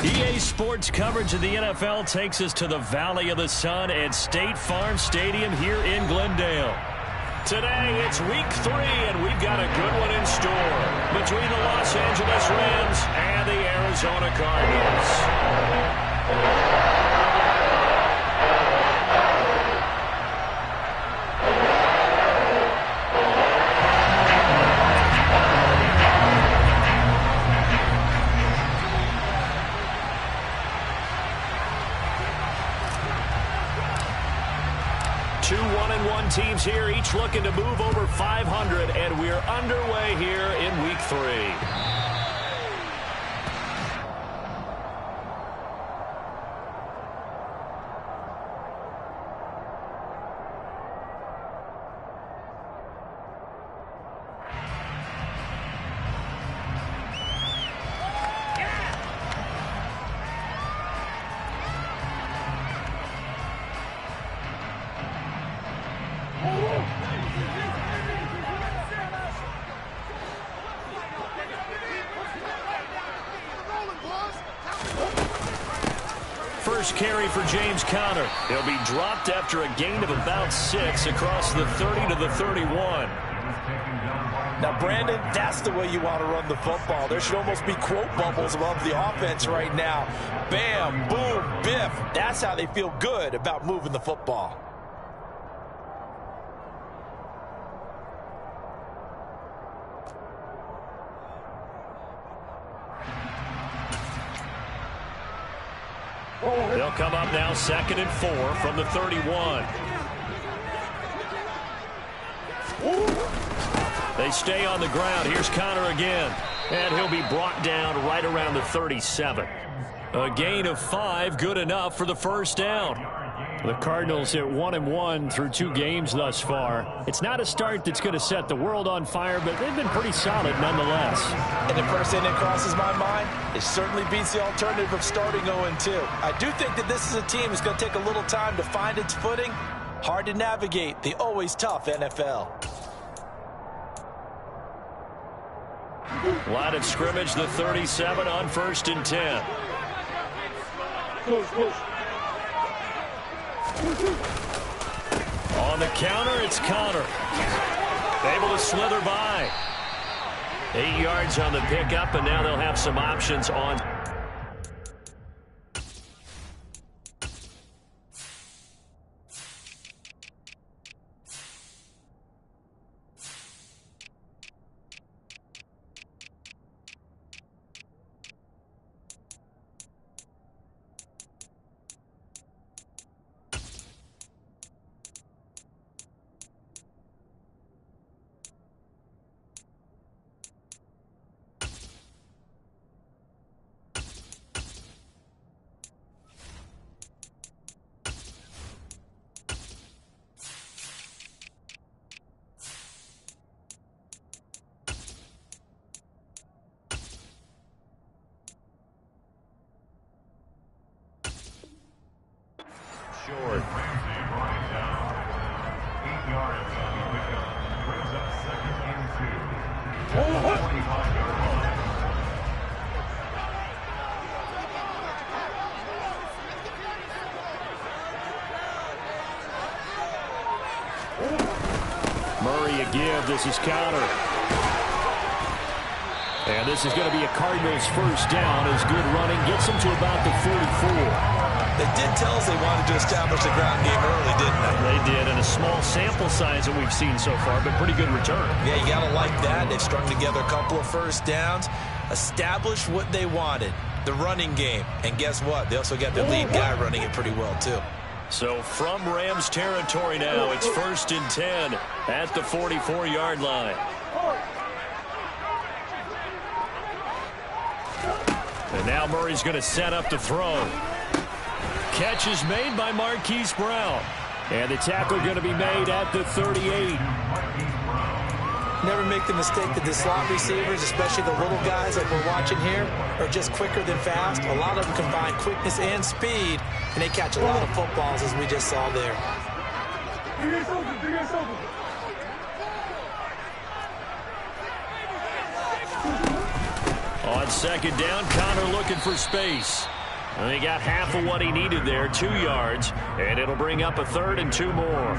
EA Sports coverage of the NFL takes us to the Valley of the Sun at State Farm Stadium here in Glendale. Today, it's Week 3, and we've got a good one in store between the Los Angeles Rams and the Arizona Cardinals. 2 1-1 teams here, each looking to move over 500, and we're underway here in Week 3. First carry for James Conner. He'll be dropped after a gain of about 6 across the 30 to the 31. Now, Brandon, that's the way you want to run the football. There should almost be quote bubbles above the offense right now. Bam, boom, biff. That's how they feel good about moving the football. They'll come up now 2nd and 4 from the 31. They stay on the ground. Here's Conner again. And he'll be brought down right around the 37. A gain of 5, good enough for the first down. The Cardinals hit 1-1 through 2 games thus far. It's not a start that's going to set the world on fire, but they've been pretty solid nonetheless. And the first thing that crosses my mind, it certainly beats the alternative of starting 0-2. I do think that this is a team that's going to take a little time to find its footing. Hard to navigate the always tough NFL. Line of scrimmage, the 37 on 1st and 10. On the counter, it's Conner. Able to slither by. 8 yards on the pickup, and now they'll have some options on. Short. Murray a give. This is Conner. And this is going to be a Cardinals first down as good running gets them to about the 44. They did tell us they wanted to establish the ground game early, didn't they? They did, and a small sample size that we've seen so far, but pretty good return. Yeah, you got to like that. They've strung together a couple of first downs, established what they wanted, the running game. And guess what? They also got the lead guy running it pretty well, too. So from Rams territory now, it's 1st and 10 at the 44-yard line. And now Murray's going to set up to throw. Catch is made by Marquise Brown. And the tackle going to be made at the 38. Never make the mistake that the slot receivers, especially the little guys like we're watching here, are just quicker than fast. A lot of them combine quickness and speed, and they catch a lot of footballs, as we just saw there. On 2nd down, Conner looking for space. And he got half of what he needed there, 2 yards, and it'll bring up a 3rd and 2 more.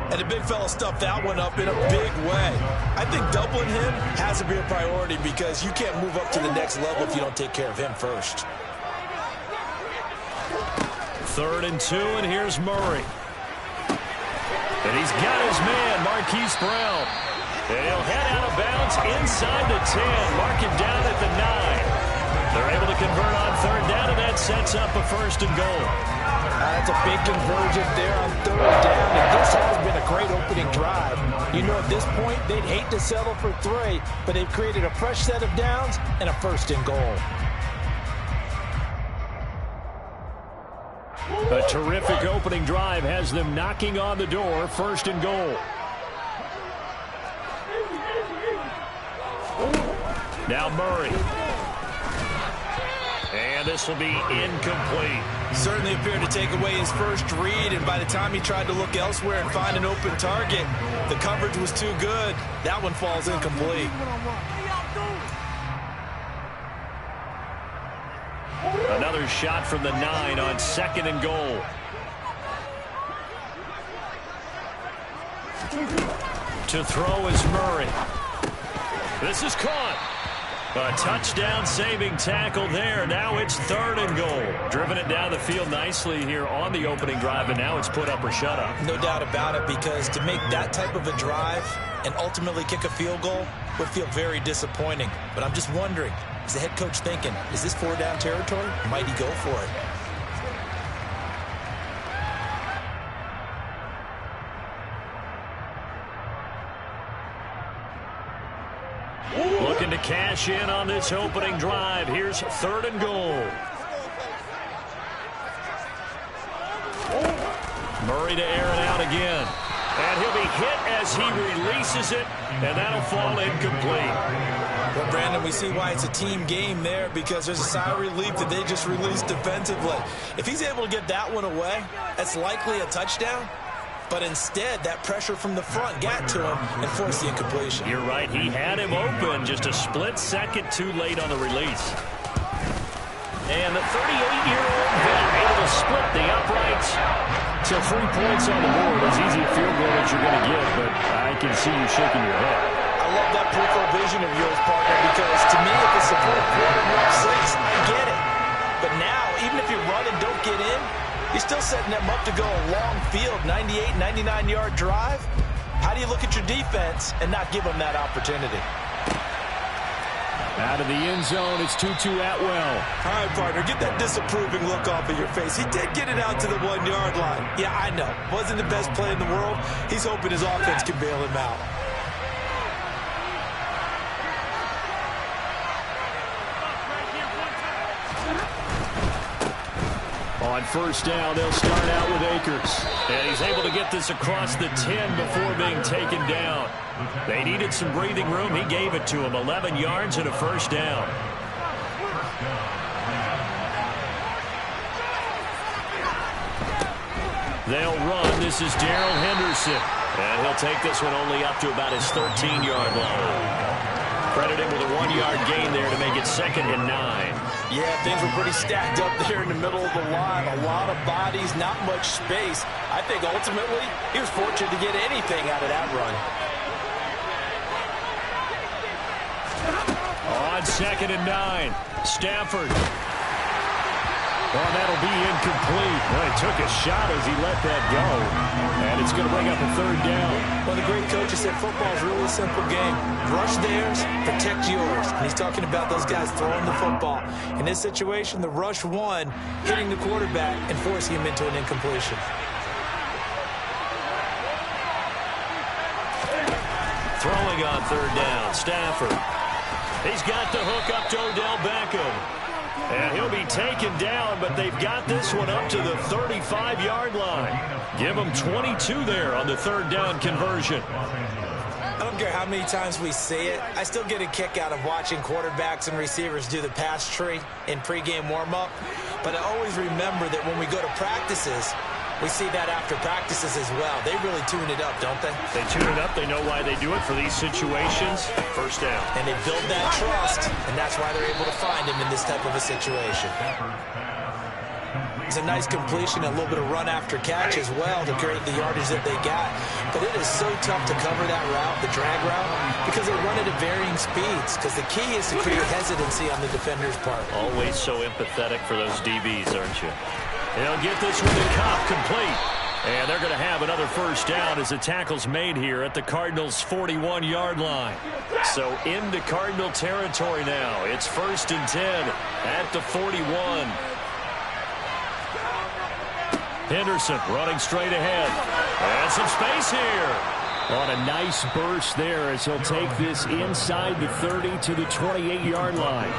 And the big fella stuffed that one up in a big way. I think doubling him has to be a priority because you can't move up to the next level if you don't take care of him first. 3rd and 2, and here's Murray. And he's got his man, Marquise Brown. And he'll head out of bounds inside the 10, mark him down at the 9. They're able to convert on 3rd down, and that sets up a 1st and goal. That's a big conversion there on 3rd down, and this has been a great opening drive. You know, at this point, they'd hate to settle for 3, but they've created a fresh set of downs and a 1st and goal. A terrific opening drive has them knocking on the door, 1st and goal. Now Murray. And this will be incomplete. Certainly appeared to take away his first read, and by the time he tried to look elsewhere and find an open target, the coverage was too good. That one falls incomplete. Another shot from the 9 on 2nd and goal. To throw is Murray. This is caught. A touchdown-saving tackle there. Now it's 3rd and goal. Driven it down the field nicely here on the opening drive, and now it's put up or shut up. No doubt about it, because to make that type of a drive and ultimately kick a field goal would feel very disappointing. But I'm just wondering, is the head coach thinking, is this 4-down territory? Might he go for it? Looking to cash in on this opening drive. Here's 3rd and goal. Murray to air it out again. And he'll be hit as he releases it, and that'll fall incomplete. Well, Brandon, we see why it's a team game there, because there's a sigh of relief that they just released defensively. If he's able to get that one away, that's likely a touchdown. But instead, that pressure from the front got to him and forced the incompletion. You're right. He had him open just a split second too late on the release. And the 38-year-old vet able to split the uprights. So 3 points on the board. As easy a field goal as you're going to get, but I can see you shaking your head. I love that peripheral vision of yours, partner, because to me, if it's a fourth quarter and you're up 6, I get it. But now, even if you run and don't get in, you're still setting them up to go a long field, 98, 99-yard drive. How do you look at your defense and not give them that opportunity? Out of the end zone, it's Tutu Atwell. All right, partner, get that disapproving look off of your face. He did get it out to the 1-yard line. Yeah, I know. Wasn't the best play in the world. He's hoping his offense can bail him out. On 1st down, they'll start out with Akers. And he's able to get this across the 10 before being taken down. They needed some breathing room. He gave it to him. 11 yards and a 1st down. They'll run. This is Darrell Henderson. And he'll take this one only up to about his 13-yard line. Credit him with a 1-yard gain there to make it 2nd and 9. Yeah, things were pretty stacked up there in the middle of the line. A lot of bodies, not much space. I think ultimately he was fortunate to get anything out of that run. On 2nd and 9, Stafford. Oh, that'll be incomplete. Well, he took a shot as he let that go. And it's going to bring up a 3rd down. Well, the great coach said football is really a simple game. Rush theirs, protect yours. And he's talking about those guys throwing the football. In this situation, the rush won, hitting the quarterback and forcing him into an incompletion. Throwing on 3rd down, Stafford. He's got the hook up to Odell Beckham. And he'll be taken down, but they've got this one up to the 35-yard line. Give them 22 there on the 3rd down conversion. I don't care how many times we see it. I still get a kick out of watching quarterbacks and receivers do the pass tree in pregame warm-up. But I always remember that when we go to practices, we see that after practices as well. They really tune it up, don't they? They tune it up. They know why they do it for these situations. 1st down. And they build that trust, and that's why they're able to find him in this type of a situation. It's a nice completion, a little bit of run after catch as well to create the yardage that they got. But it is so tough to cover that route, the drag route, because they run it at varying speeds. Because the key is to create hesitancy on the defender's part. Always so empathetic for those DBs, aren't you? He'll get this one to Cobb, complete. And they're going to have another first down as the tackle's made here at the Cardinals' 41-yard line. So into Cardinal territory now. It's 1st and 10 at the 41. Henderson running straight ahead. And some space here. On a nice burst there as he'll take this inside the 30 to the 28-yard line.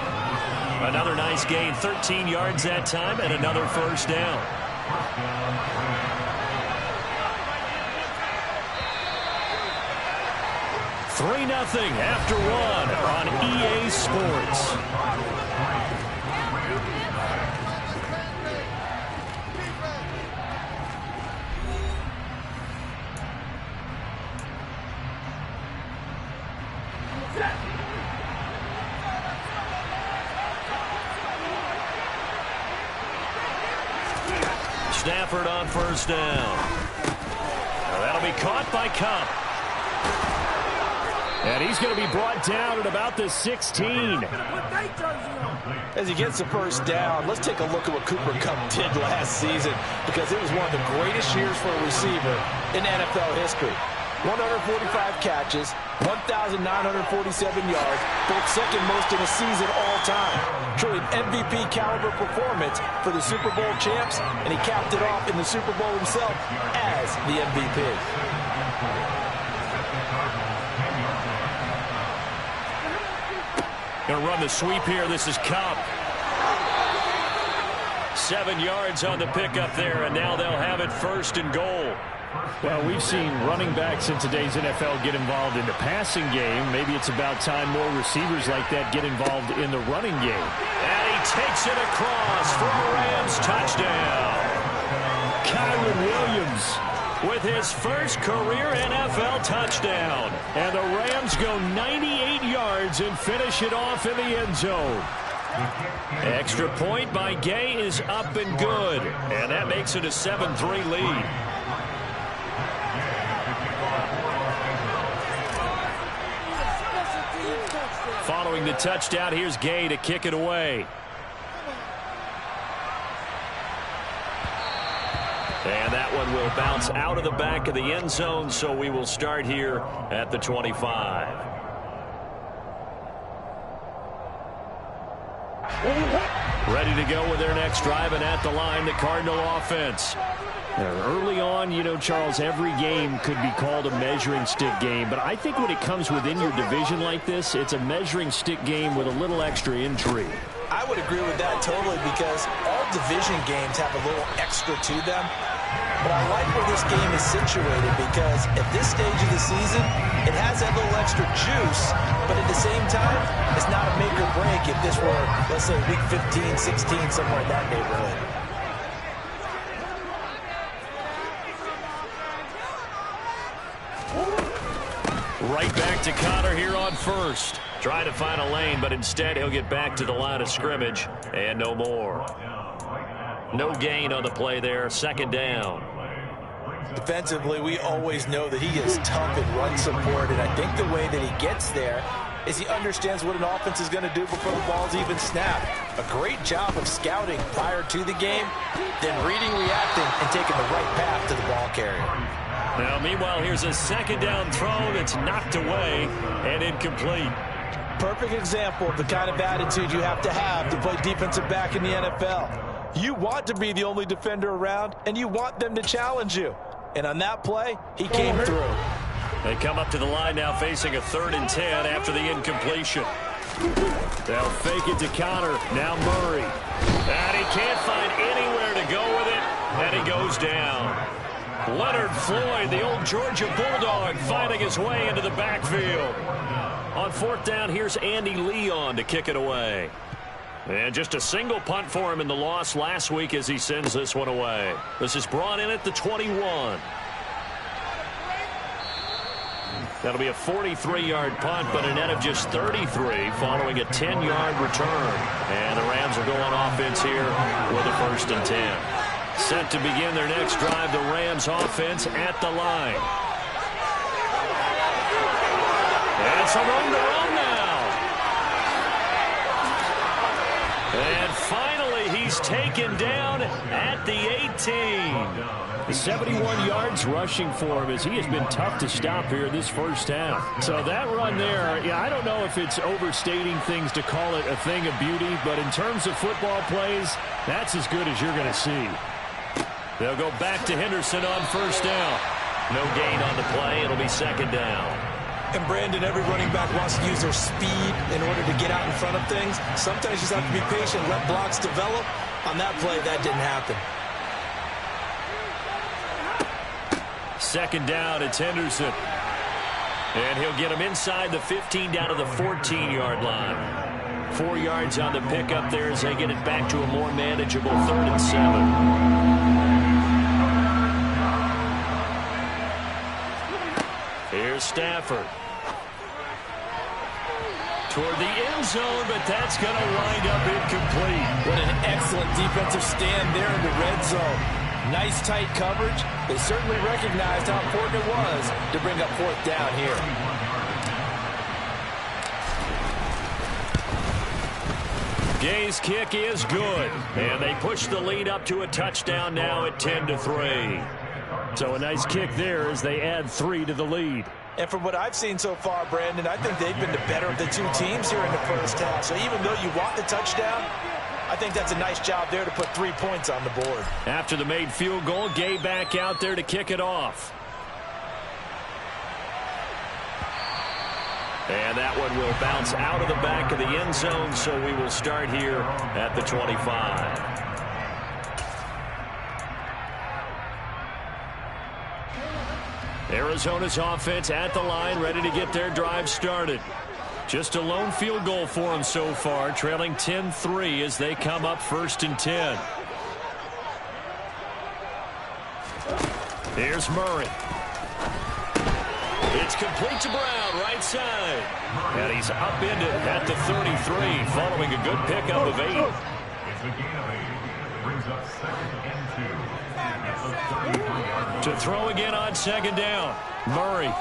Another nice gain, 13 yards that time, and another first down. Three 0 after one on EA Sports. Stafford on first down. Now that'll be caught by Kupp. And he's going to be brought down at about the 16. As he gets the first down, let's take a look at what Cooper Kupp did last season, because it was one of the greatest years for a receiver in NFL history. 145 catches, 1,947 yards, both second most in a season all time. Truly an MVP caliber performance for the Super Bowl champs, and he capped it off in the Super Bowl himself as the MVP. Going to run the sweep here. This is Kupp. 7 yards on the pickup there, and now they'll have it 1st and goal. Well, we've seen running backs in today's NFL get involved in the passing game. Maybe it's about time more receivers like that get involved in the running game. And he takes it across for a Rams touchdown. Kyren Williams with his first career NFL touchdown. And the Rams go 98 yards and finish it off in the end zone. Extra point by Gay is up and good. And that makes it a 7-3 lead. Following the touchdown, here's Gay to kick it away. And that one will bounce out of the back of the end zone, so we will start here at the 25. Ready to go with their next drive, and at the line, the Cardinal offense. Early on, you know, Charles, every game could be called a measuring stick game. But I think when it comes within your division like this, it's a measuring stick game with a little extra intrigue. I would agree with that totally, because all division games have a little extra to them. But I like where this game is situated, because at this stage of the season, it has that little extra juice, but at the same time, it's not a make or break if this were, let's say, week 15, 16, somewhere in that neighborhood. Right back to Connor here on first. Trying to find a lane, but instead he'll get back to the line of scrimmage, and no more. No gain on the play there, 2nd down. Defensively, we always know that he is tough in run support, and I think the way that he gets there is he understands what an offense is going to do before the ball's even snapped. A great job of scouting prior to the game, then reading, reacting, and taking the right path to the ball carrier. Now, meanwhile, here's a 2nd down throw that's knocked away and incomplete. Perfect example of the kind of attitude you have to play defensive back in the NFL. You want to be the only defender around, and you want them to challenge you. And on that play, he came through. They come up to the line now facing a 3rd and 10 after the incompletion. They'll fake it to Connor. Now Murray. And he can't find anywhere to go with it, and he goes down. Leonard Floyd, the old Georgia Bulldog, finding his way into the backfield. On 4th down, here's Andy Leon to kick it away. And just a single punt for him in the loss last week as he sends this one away. This is brought in at the 21. That'll be a 43-yard punt, but a net of just 33 following a 10-yard return. And the Rams are going offense here with a 1st and 10. Set to begin their next drive, the Rams offense at the line. And some room to run now. And finally, he's taken down at the 18. 71 yards rushing for him as he has been tough to stop here this first half. So that run there, yeah, I don't know if it's overstating things to call it a thing of beauty, but in terms of football plays, that's as good as you're going to see. They'll go back to Henderson on first down. No gain on the play. It'll be second down. And Brandon, every running back wants to use their speed in order to get out in front of things. Sometimes you just have to be patient, let blocks develop. On that play, that didn't happen. Second down, it's Henderson. And he'll get him inside the 15 down to the 14-yard line. 4 yards on the pickup there as they get it back to a more manageable 3rd and 7. Here's Stafford. Toward the end zone, but that's going to wind up incomplete. What an excellent defensive stand there in the red zone. Nice tight coverage. They certainly recognized how important it was to bring up 4th down here. Gay's kick is good, and they push the lead up to a touchdown now at 10-3. So a nice kick there as they add 3 to the lead. And from what I've seen so far, Brandon, I think they've been the better of the two teams here in the first half. So even though you want the touchdown, I think that's a nice job there to put 3 points on the board. After the made field goal, Gay back out there to kick it off. And that one will bounce out of the back of the end zone, so we will start here at the 25. Arizona's offense at the line, ready to get their drive started. Just a lone field goal for them so far, trailing 10-3 as they come up 1st and 10. Here's Murray. It's complete to Brown, right side. And he's upended at the 33, following a good pickup of 8. To throw again on second down. Murray.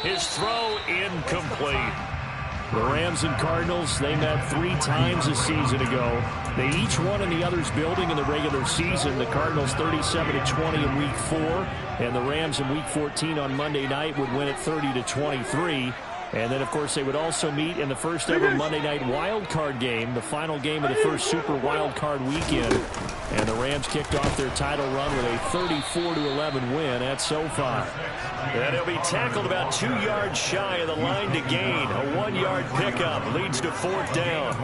His throw incomplete. The Rams and Cardinals, they met 3 times a season ago. They each won in the other's building in the regular season. The Cardinals 37-20 in Week 4, and the Rams in Week 14 on Monday night would win it 30-23. And then, of course, they would also meet in the first ever Monday night wild card game, the final game of the first Super Wild Card weekend. And the Rams kicked off their title run with a 34-11 win at SoFi. And he'll be tackled about 2 yards shy of the line to gain. A 1-yard pickup leads to 4th down.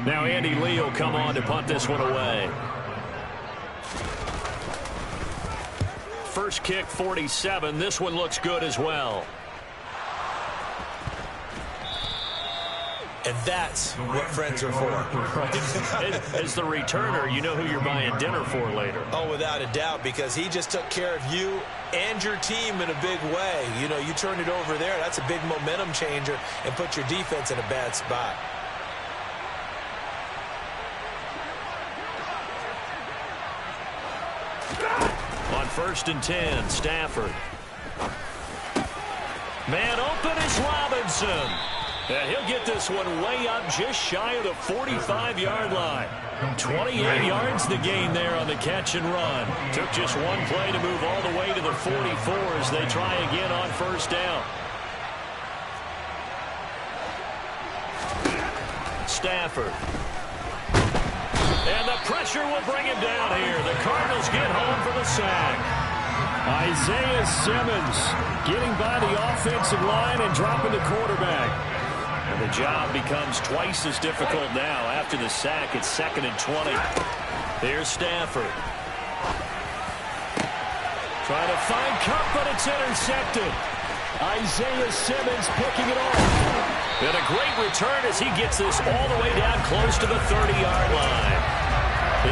Now Andy Lee will come on to punt this one away. First kick, 47. This one looks good as well. And that's what friends are for. As the returner, you know who you're buying dinner for later. Oh, without a doubt, because he just took care of you and your team in a big way. You know, you turned it over there. That's a big momentum changer and put your defense in a bad spot. On 1st and 10, Stafford. Man open is Robinson. And he'll get this one way up just shy of the 45-yard line. 28 yards the gain there on the catch and run. Took just one play to move all the way to the 44 as they try again on first down. Stafford. And the pressure will bring him down here. The Cardinals get home for the sack. Isaiah Simmons getting by the offensive line and dropping the quarterback. And the job becomes twice as difficult now. After the sack, it's 2nd and 20. Here's Stafford. Trying to find Kupp, but it's intercepted. Isaiah Simmons picking it off. And a great return as he gets this all the way down close to the 30-yard line.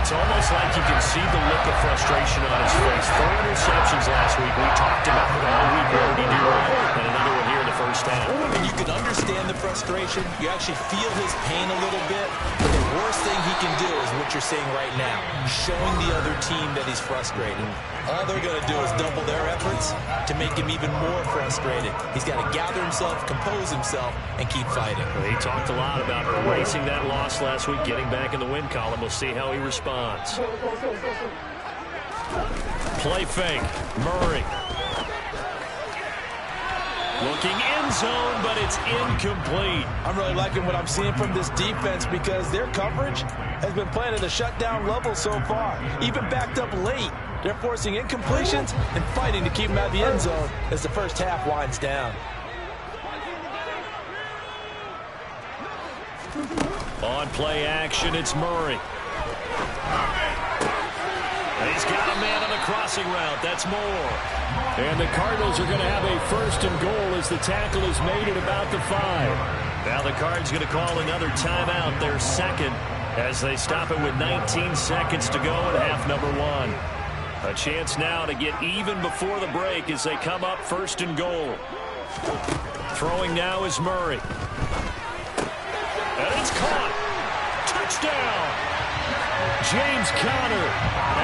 It's almost like you can see the look of frustration on his face. 4 interceptions last week. We talked about it all week. What did he do right? And another one here in the first half. And you can understand the frustration. You actually feel his pain a little bit. But the worst thing he can do is what you're seeing right now, showing the other team that he's frustrated. All they're going to do is double their efforts to make him even more frustrated. He's got to gather himself, compose himself, and keep fighting. Well, he talked a lot about erasing that loss last week, getting back in the win column. We'll see how he responds. Play fake. Murray. Looking end zone, but it's incomplete. I'm really liking what I'm seeing from this defense because their coverage has been playing at a shutdown level so far. Even backed up late, they're forcing incompletions and fighting to keep them out of the end zone as the first half winds down. On play action, it's Murray. He's got a man on the crossing route. That's Moore. And the Cardinals are going to have a 1st and goal as the tackle is made at about the 5. Now the Cards going to call another timeout, their 2nd, as they stop it with 19 seconds to go in half number 1. A chance now to get even before the break as they come up 1st and goal. Throwing now is Murray. And it's caught. Touchdown. James Conner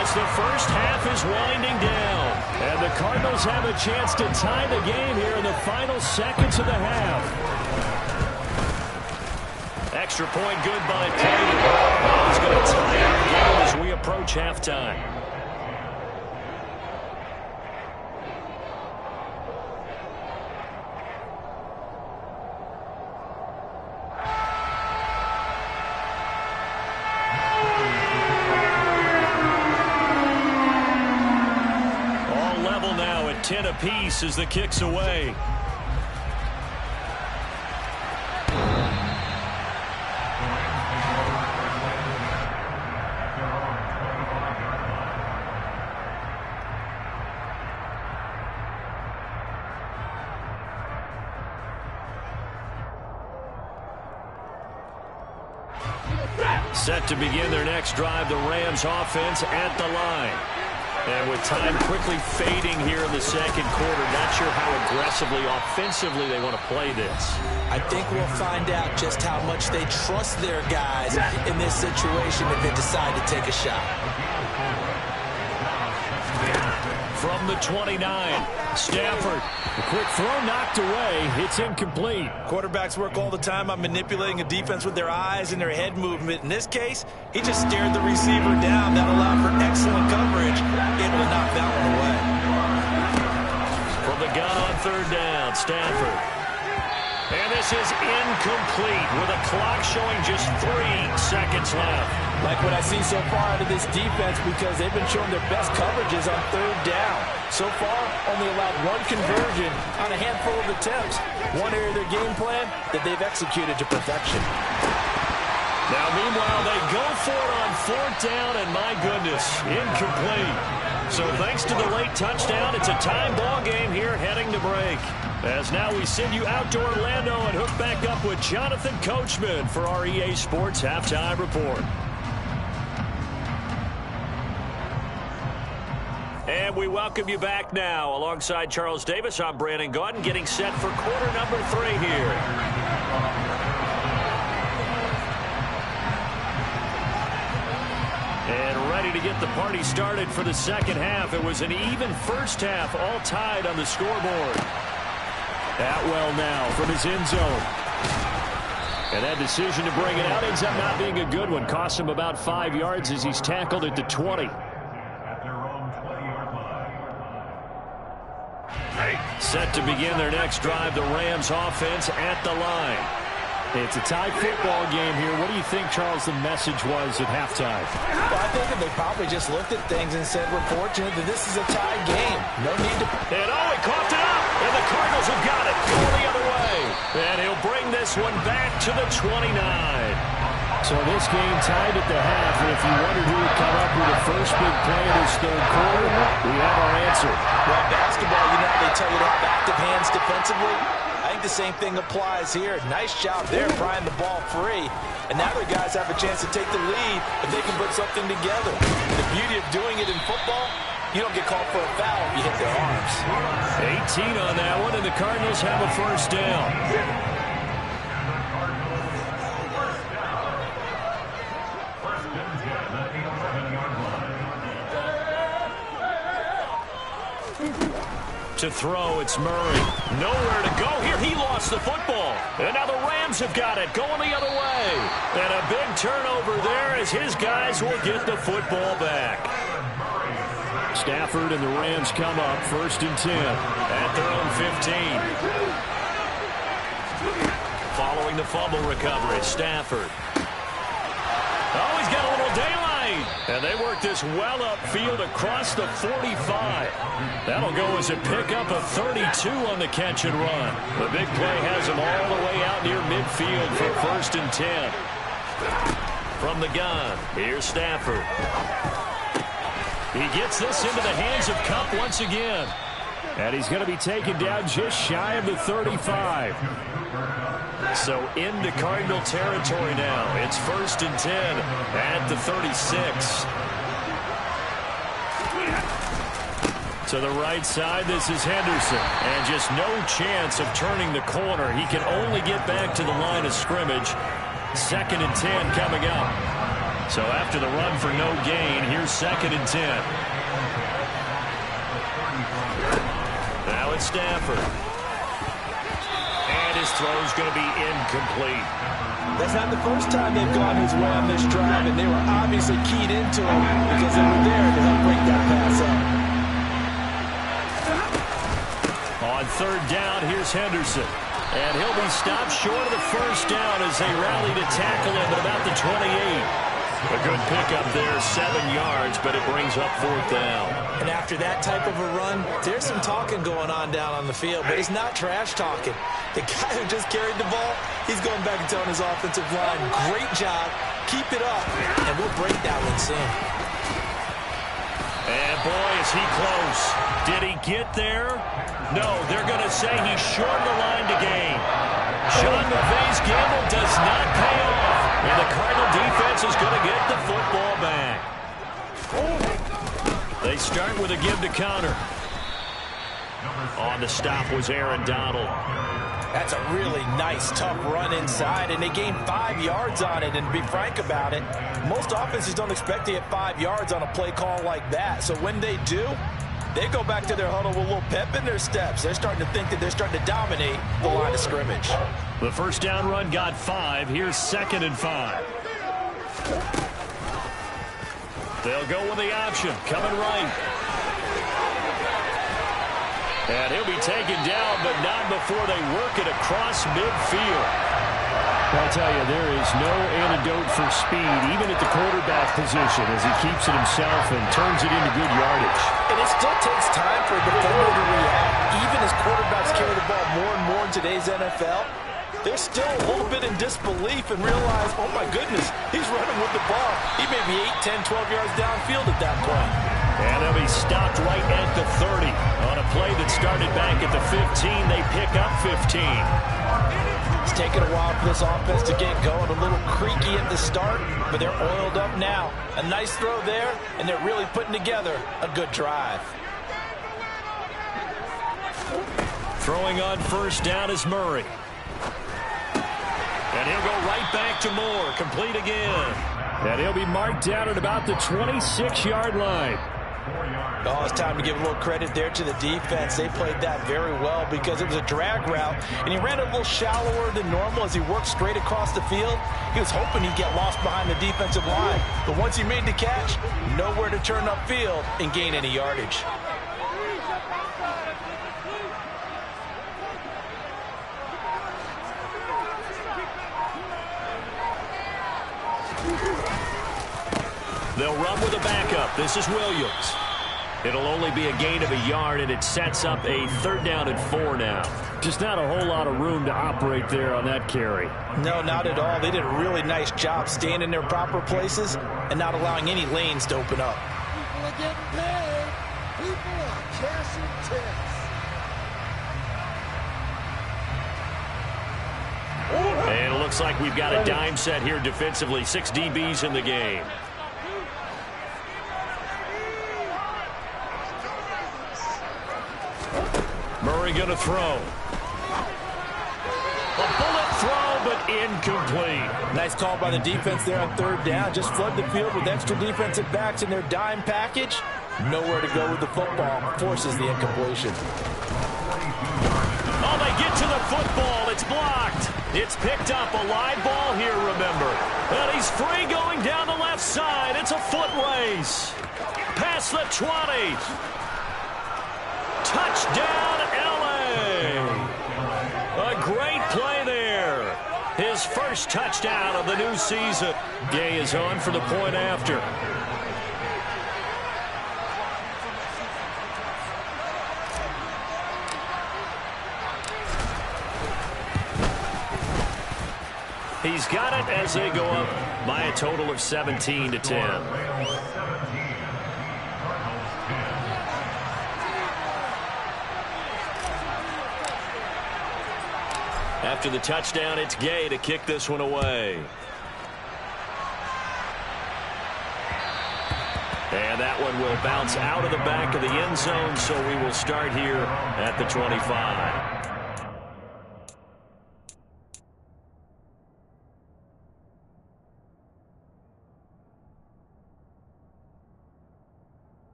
as the first half is winding down. And the Cardinals have a chance to tie the game here in the final seconds of the half. Extra point good by Taylor. He's going to tie our game as we approach halftime. All level now at 10 apiece as the kick's away. Set to begin their next drive, the Rams offense at the line. And with time quickly fading here in the second quarter, not sure how aggressively, offensively they want to play this. I think we'll find out just how much they trust their guys in this situation if they decide to take a shot. From the 29, Stafford. A quick throw knocked away. It's incomplete. Quarterbacks work all the time on manipulating a defense with their eyes and their head movement. In this case, he just stared the receiver down. That allowed for excellent coverage, able to knock that one away. From the gun on 3rd down, Stafford. And this is incomplete with a clock showing just 3 seconds left. Like what I see so far out of this defense because they've been showing their best coverages on 3rd down. So far, only allowed 1 conversion on a handful of attempts. One area of their game plan that they've executed to perfection. Now, meanwhile, they go for it on 4th down, and my goodness, incomplete. So thanks to the late touchdown, it's a time ball game here heading to break. As now we send you out to Orlando and hook back up with Jonathan Coachman for our EA Sports Halftime Report. And we welcome you back now. Alongside Charles Davis, I'm Brandon Gaudin, getting set for quarter number 3 here. And ready to get the party started for the second half. It was an even first half, all tied on the scoreboard. Atwell now from his end zone. And that decision to bring it out ends up not being a good one. Costs him about 5 yards as he's tackled at the 20. Set to begin their next drive, the Rams offense at the line. It's a tie football game here. What do you think, Charles, the message was at halftime? Well, I think that they probably just looked at things and said, we're fortunate that this is a tie game. No need to... And he coughed it up, and the Cardinals have got it. Going the other way. And he'll bring this one back to the 29. So this game tied at the half, and if you wondered who would come up with the first big play in this third quarter, we have our answer. Well, basketball, you know, they tell you to have active hands defensively. I think the same thing applies here. Nice job there, prying the ball free. And now the guys have a chance to take the lead if they can put something together. The beauty of doing it in football, you don't get called for a foul if you hit their arms. 18 on that one, and the Cardinals have a first down. To throw, it's Murray. Nowhere to go here. He lost the football. And now the Rams have got it, going the other way. And a big turnover there as his guys will get the football back. Stafford and the Rams come up first and 10 at their own 15. Following the fumble recovery, Stafford. Oh, he's got a little daylight. And they work this well upfield across the 45. That'll go as a pickup of 32 on the catch and run. The big play has him all the way out near midfield for first and 10. From the gun, here's Stafford. He gets this into the hands of Kupp once again. And he's going to be taken down just shy of the 35. So into Cardinal territory now. It's first and 10 at the 36. To the right side, this is Henderson. And just no chance of turning the corner. He can only get back to the line of scrimmage. Second and 10 coming up. So after the run for no gain, here's second and 10. Now it's Stafford. And his throw's going to be incomplete. That's not the first time they've gone his way on this drive, and they were obviously keyed into him because they were there to help break that pass up. On third down, here's Henderson. And he'll be stopped short of the first down as they rally to tackle him at about the 28. A good pickup there, 7 yards, but it brings up fourth down. And after that type of a run, there's some talking going on down on the field, but it's not trash talking. The guy who just carried the ball, he's going back and telling his offensive line, great job, keep it up, and we'll break that one soon. And boy, is he close. Did he get there? No, they're going to say he shortened the line to gain. Sean McVay's gamble does not pay off. And the Cardinal defense is going to get the football back. They start with a give to counter. On the stop was Aaron Donald. That's a really nice, tough run inside, and they gained 5 yards on it. And to be frank about it, most offenses don't expect to get 5 yards on a play call like that. So when they do, they go back to their huddle with a little pep in their steps. They're starting to think that they're starting to dominate the line of scrimmage. The first down run got 5. Here's second and 5. They'll go with the option. Coming right. And he'll be taken down, but not before they work it across midfield. I'll tell you, there is no antidote for speed, even at the quarterback position, as he keeps it himself and turns it into good yardage. And it still takes time for a defender to react. Even as quarterbacks carry the ball more and more in today's NFL, they're still a little bit in disbelief and realize, oh my goodness, he's running with the ball. He may be 8, 10, 12 yards downfield at that point. And they'll be stopped right at the 30. On a play that started back at the 15, they pick up 15. It's taken a while for this offense to get going. A little creaky at the start, but they're oiled up now. A nice throw there, and they're really putting together a good drive. Throwing on first down is Murray. And he'll go right back to Moore. Complete again. And he'll be marked down at about the 26-yard line. Oh, it's time to give a little credit there to the defense. They played that very well because it was a drag route, and he ran a little shallower than normal as he worked straight across the field. He was hoping he'd get lost behind the defensive line, but once he made the catch, nowhere to turn upfield and gain any yardage. They'll run with a backup. This is Williams. It'll only be a gain of a yard, and it sets up a third down and 4 now. Just not a whole lot of room to operate there on that carry. No, not at all. They did a really nice job staying in their proper places and not allowing any lanes to open up. People are getting paid. People are cashing tips. And it looks like we've got a dime set here defensively. 6 DBs in the game. Murray going to throw. A bullet throw, but incomplete. Nice call by the defense there on third down. Just flood the field with extra defensive backs in their dime package. Nowhere to go with the football. Forces the incompletion. Oh, they get to the football. It's blocked. It's picked up. A live ball here, remember. And he's free going down the left side. It's a foot race. Past the 20. Touchdown, L.A. A great play there. His first touchdown of the new season. Gay is on for the point after. He's got it as they go up by a total of 17-10. After the touchdown, it's Gay to kick this one away. And that one will bounce out of the back of the end zone, so we will start here at the 25.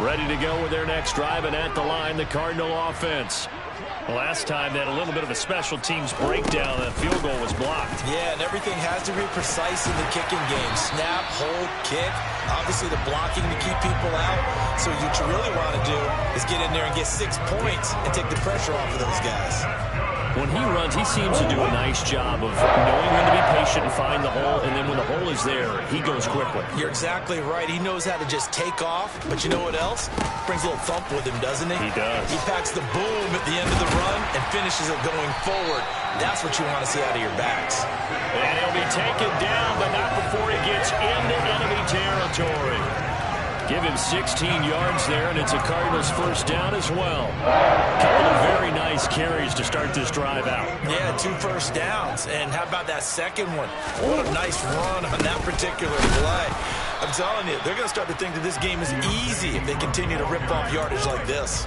Ready to go with their next drive, and at the line, the Cardinal offense. Last time, they had a little bit of a special teams breakdown. That field goal was blocked. Yeah, and everything has to be precise in the kicking game. Snap, hold, kick. Obviously, the blocking to keep people out. So what you really want to do is get in there and get 6 points and take the pressure off of those guys. When he runs, he seems to do a nice job of knowing when to be patient and find the hole, and then when the hole is there, he goes quickly. You're exactly right. He knows how to just take off, but you know what else? Brings a little thump with him, doesn't he? He does. He packs the boom at the end of the run and finishes it going forward. That's what you want to see out of your backs. And he'll be taken down, but not before he gets into enemy territory. Give him 16 yards there, and it's a Cardinals first down as well. Couple of very nice carries to start this drive out. Yeah, 2 first downs. And how about that second one? What a nice run on that particular play. I'm telling you, they're going to start to think that this game is easy if they continue to rip off yardage like this.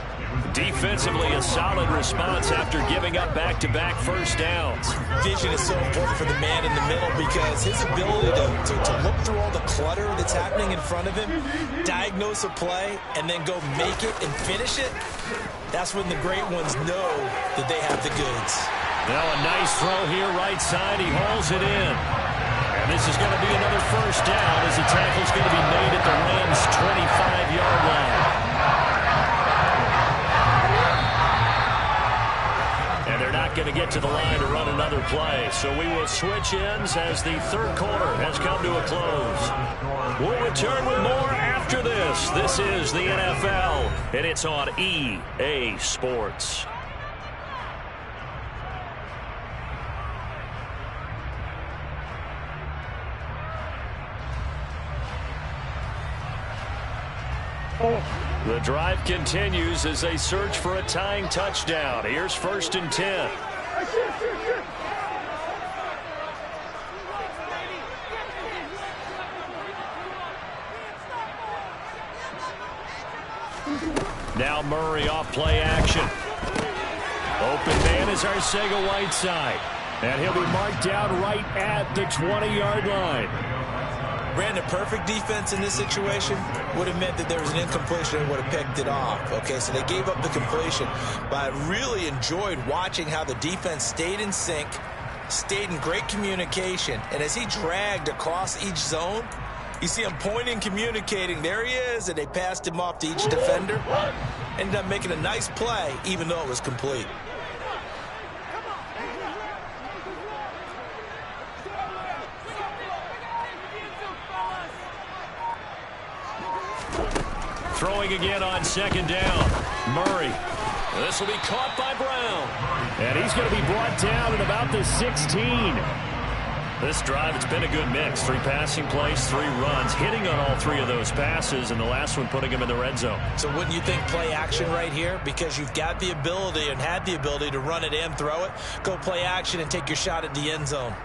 Defensively, a solid response after giving up back-to-back first downs. Vision is so important for the man in the middle because his ability to look through all the clutter that's happening in front of him, diagnose a play, and then go make it and finish it, that's when the great ones know that they have the goods. Now a nice throw here right side. He hauls it in. And this is going to be another first down as the tackle's going to be made at the Rams' 25-yard line. And they're not going to get to the line to run another play. So we will switch ends as the third quarter has come to a close. We'll return with more after this. This is the NFL, and it's on EA Sports. The drive continues as they search for a tying touchdown. Here's 1st and 10. Now Murray off play action. Open man is Arcega-Whiteside. And he'll be marked down right at the 20-yard line. Brandon, perfect defense in this situation would have meant that there was an incompletion and would have picked it off. Okay, so they gave up the completion. But I really enjoyed watching how the defense stayed in sync, stayed in great communication. And as he dragged across each zone, you see him pointing, communicating. There he is, and they passed him off to each defender. Ended up making a nice play, even though it was complete. Throwing again on 2nd down. Murray. This will be caught by Brown. And he's going to be brought down at about the 16. This drive, it's been a good mix. 3 passing plays, 3 runs, hitting on all 3 of those passes, and the last one putting him in the red zone. So wouldn't you think play action right here? Because you've got the ability and had the ability to run it and throw it. Go play action and take your shot at the end zone.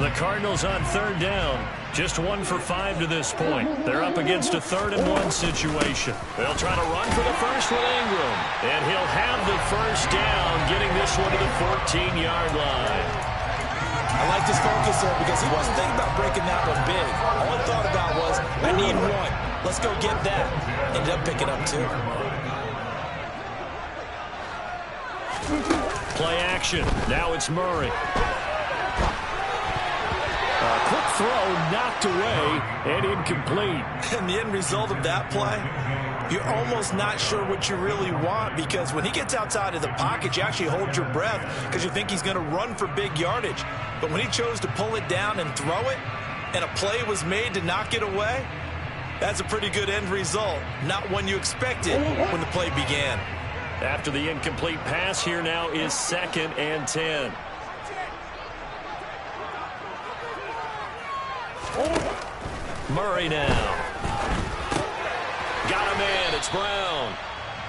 The Cardinals on 3rd down. Just 1 for 5 to this point. They're up against a 3rd and 1 situation. They'll try to run for the first with Ingram. And he'll have the 1st down, getting this one to the 14-yard line. I like this focus there because he wasn't thinking about breaking that one big. All he thought about was, I need 1. Let's go get that. Ended up picking up 2. Play action. Now it's Murray. Quick throw, knocked away, and incomplete. And the end result of that play, you're almost not sure what you really want, because when he gets outside of the pocket, you actually hold your breath because you think he's going to run for big yardage. But when he chose to pull it down and throw it, and a play was made to knock it away, that's a pretty good end result. Not one you expected when the play began. After the incomplete pass, here now is 2nd and 10. Murray now. Got a man. It's Brown.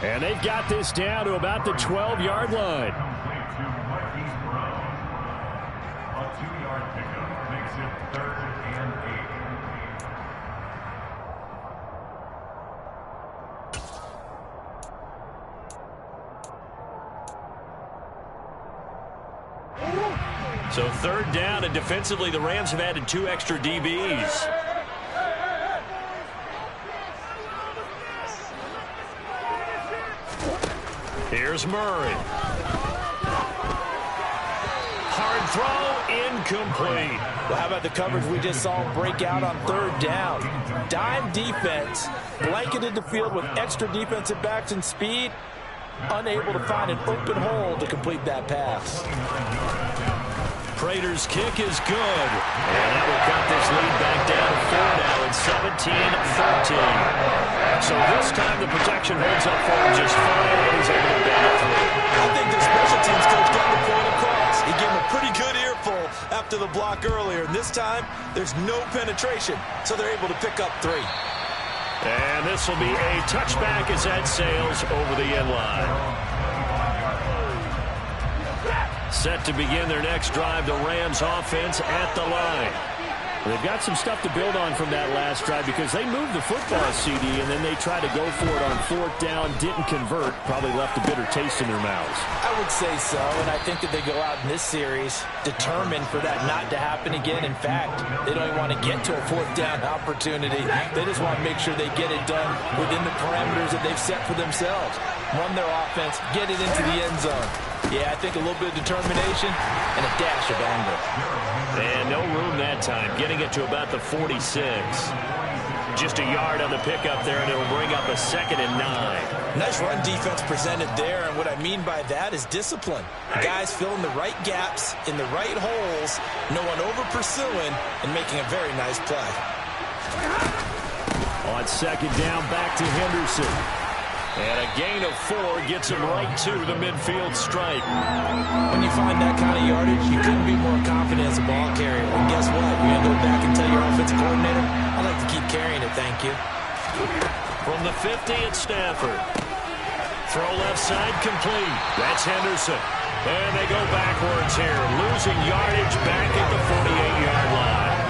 And they've got this down to about the 12-yard line. A 2-yard pickup makes it 3rd and 8. So 3rd down, and defensively the Rams have added 2 extra DBs. Here's Murray. Hard throw, incomplete. Well, how about the coverage we just saw break out on 3rd down? Dime defense, blanketed the field with extra defensive backs and speed, unable to find an open hole to complete that pass. Prater's kick is good. And that will cut this lead back down to 4 now. It's 17-13. So this time the protection holds up for him just fine, and he's able to bat it through. I think the special teams coach got the point across. He gave him a pretty good earful after the block earlier. And this time, there's no penetration, so they're able to pick up 3. And this will be a touchback as that sails over the end line. Set to begin their next drive, the Rams offense at the line. They've got some stuff to build on from that last drive because they moved the football, CD, and then they tried to go for it on 4th down, didn't convert, probably left a bitter taste in their mouths. I would say so, and I think that they go out in this series determined for that not to happen again. In fact, they don't even want to get to a 4th down opportunity. They just want to make sure they get it done within the parameters that they've set for themselves. Run their offense, get it into the end zone. Yeah, I think a little bit of determination and a dash of anger. And no room that time, getting it to about the 46. Just a yard on the pickup there, and it'll bring up a 2nd and 9. Nice run defense presented there, and what I mean by that is discipline. Guys filling the right gaps in the right holes, no one over-pursuing, and making a very nice play. On 2nd down, back to Henderson. And a gain of 4 gets him right to the midfield stripe. When you find that kind of yardage, you couldn't be more confident as a ball carrier. And guess what? You're going to go back and tell your offensive coordinator, I'd like to keep carrying it, thank you. From the 50 at Stafford. Throw left side complete. That's Henderson. And they go backwards here, losing yardage back at the 48-yard line.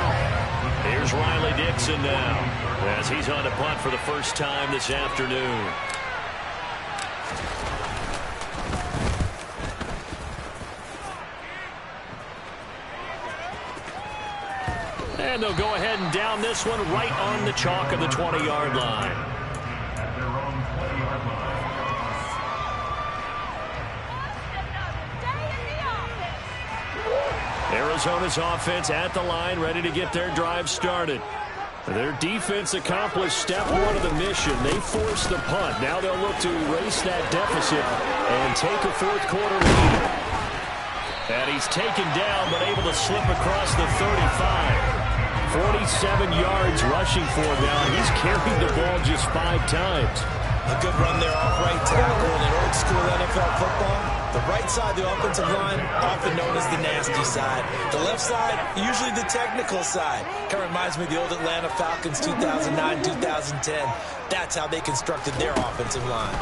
Here's Riley Dixon now, as he's on to punt for the first time this afternoon. And they'll go ahead and down this one right on the chalk of the 20-yard line. At their own 20-yard line. Arizona's offense at the line, ready to get their drive started. Their defense accomplished step 1 of the mission. They forced the punt. Now they'll look to erase that deficit and take a fourth-quarter lead. And he's taken down, but able to slip across the 35. 47 yards rushing for him now. He's carried the ball just 5 times. A good run there off right tackle in an old-school NFL football. The right side, the offensive line, often known as the nasty side. The left side, usually the technical side. Kind of reminds me of the old Atlanta Falcons 2009, 2010. That's how they constructed their offensive line.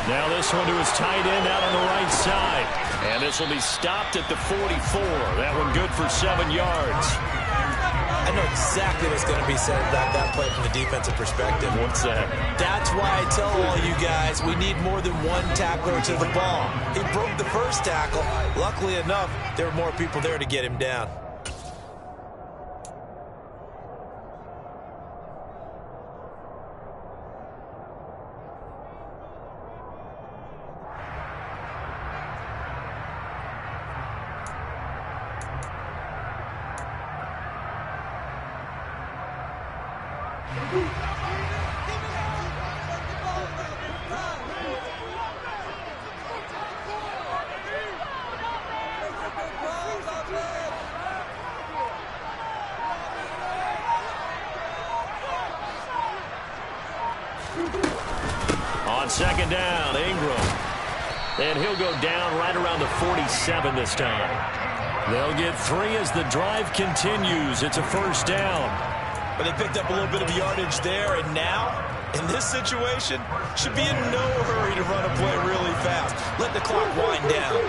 Now this one to his tight end out on the right side. And this will be stopped at the 44. That one good for 7 yards. I know exactly what's going to be said about that play from the defensive perspective. What's that? That's why I tell all you guys we need more than one tackler to the ball. He broke the first tackle. Luckily enough, there were more people there to get him down. On second down, Ingram. And he'll go down right around the 47 this time. They'll get 3 as the drive continues. It's a first down. But they picked up a little bit of yardage there, and now, in this situation, should be in no hurry to run a play really fast. Let the clock wind down.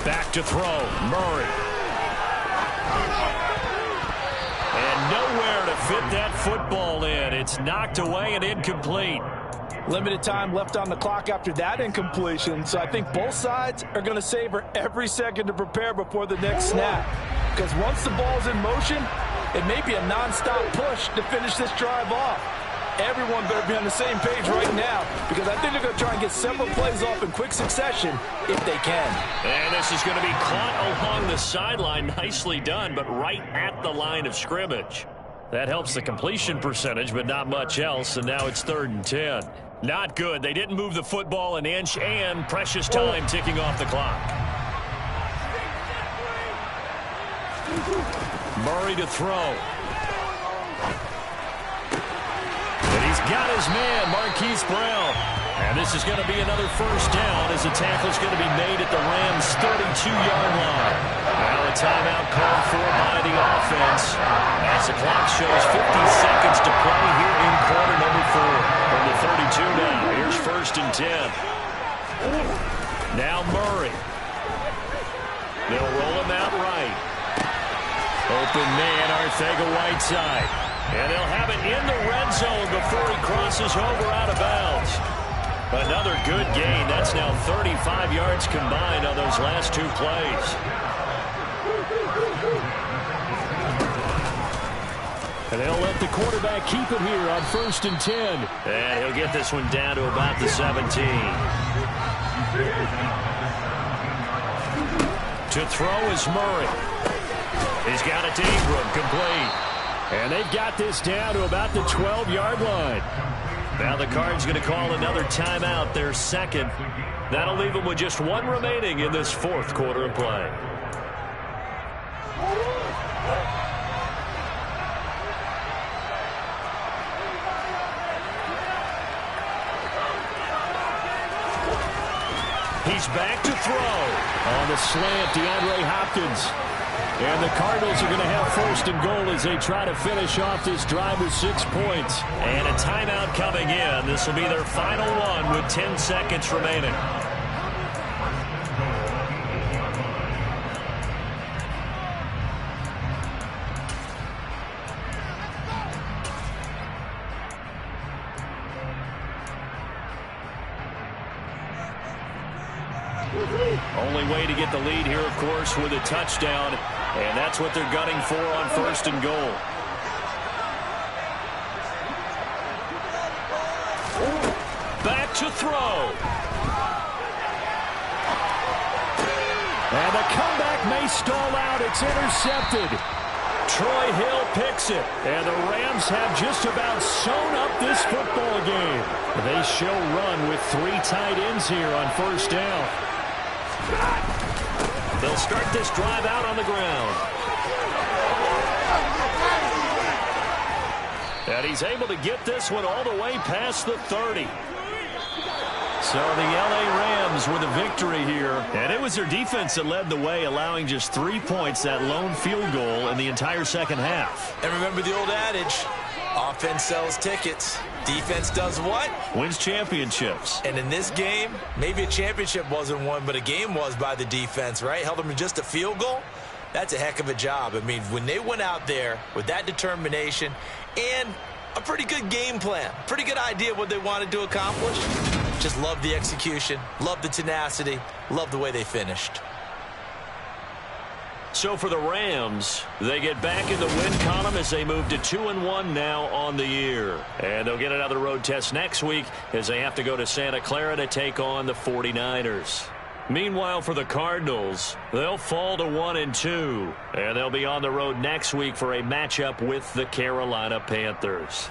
Back to throw, Murray. And nowhere to fit that football in. It's knocked away and incomplete. Limited time left on the clock after that incompletion, so I think both sides are going to savor every second to prepare before the next snap. Because once the ball's in motion, it may be a non-stop push to finish this drive off. Everyone better be on the same page right now, because I think they're going to try and get several plays off in quick succession if they can. And this is going to be caught along the sideline. Nicely done, but right at the line of scrimmage. That helps the completion percentage, but not much else, and now it's 3rd and 10. Not good. They didn't move the football an inch, and precious time ticking off the clock. Murray to throw. And he's got his man, Marquise Brown. And this is going to be another first down as the tackle's going to be made at the Rams' 32-yard line. Now a timeout called for by the offense as the clock shows 50 seconds to play here in quarter number 4. From the 32 now, here's 1st and 10. Now Murray. They'll roll him out right. Open man, Arcega-Whiteside. And they'll have it in the red zone before he crosses over out of bounds. Another good gain. That's now 35 yards combined on those last 2 plays. And they'll let the quarterback keep it here on 1st and 10. And he'll get this one down to about the 17. To throw is Murray. He's got it to Ingram, complete. And they've got this down to about the 12-yard line. Now the Cards going to call another timeout, their second. That'll leave them with just 1 remaining in this 4th quarter of play. He's back to throw. On the slant, DeAndre Hopkins. And the Cardinals are going to have first and goal as they try to finish off this drive with 6 points. And a timeout coming in. This will be their final one with 10 seconds remaining. Only way to get the lead here, of course, with a touchdown. And that's what they're gunning for on first and goal. Back to throw. And the comeback may stall out. It's intercepted. Troy Hill picks it. And the Rams have just about sewn up this football game. They show run with 3 tight ends here on first down. They'll start this drive out on the ground. And he's able to get this one all the way past the 30. So the L.A. Rams with a victory here. And it was their defense that led the way, allowing just 3 points, that lone field goal in the entire second half. And remember the old adage, offense sells tickets. Defense does what? Wins championships. And in this game, maybe a championship wasn't won, but a game was by the defense, right? Held them to just a field goal. That's a heck of a job. I mean, when they went out there with that determination and a pretty good game plan, pretty good idea of what they wanted to accomplish, just love the execution, love the tenacity, love the way they finished. So for the Rams, they get back in the win column as they move to 2-1 now on the year. And they'll get another road test next week as they have to go to Santa Clara to take on the 49ers. Meanwhile, for the Cardinals, they'll fall to 1-2. And they'll be on the road next week for a matchup with the Carolina Panthers.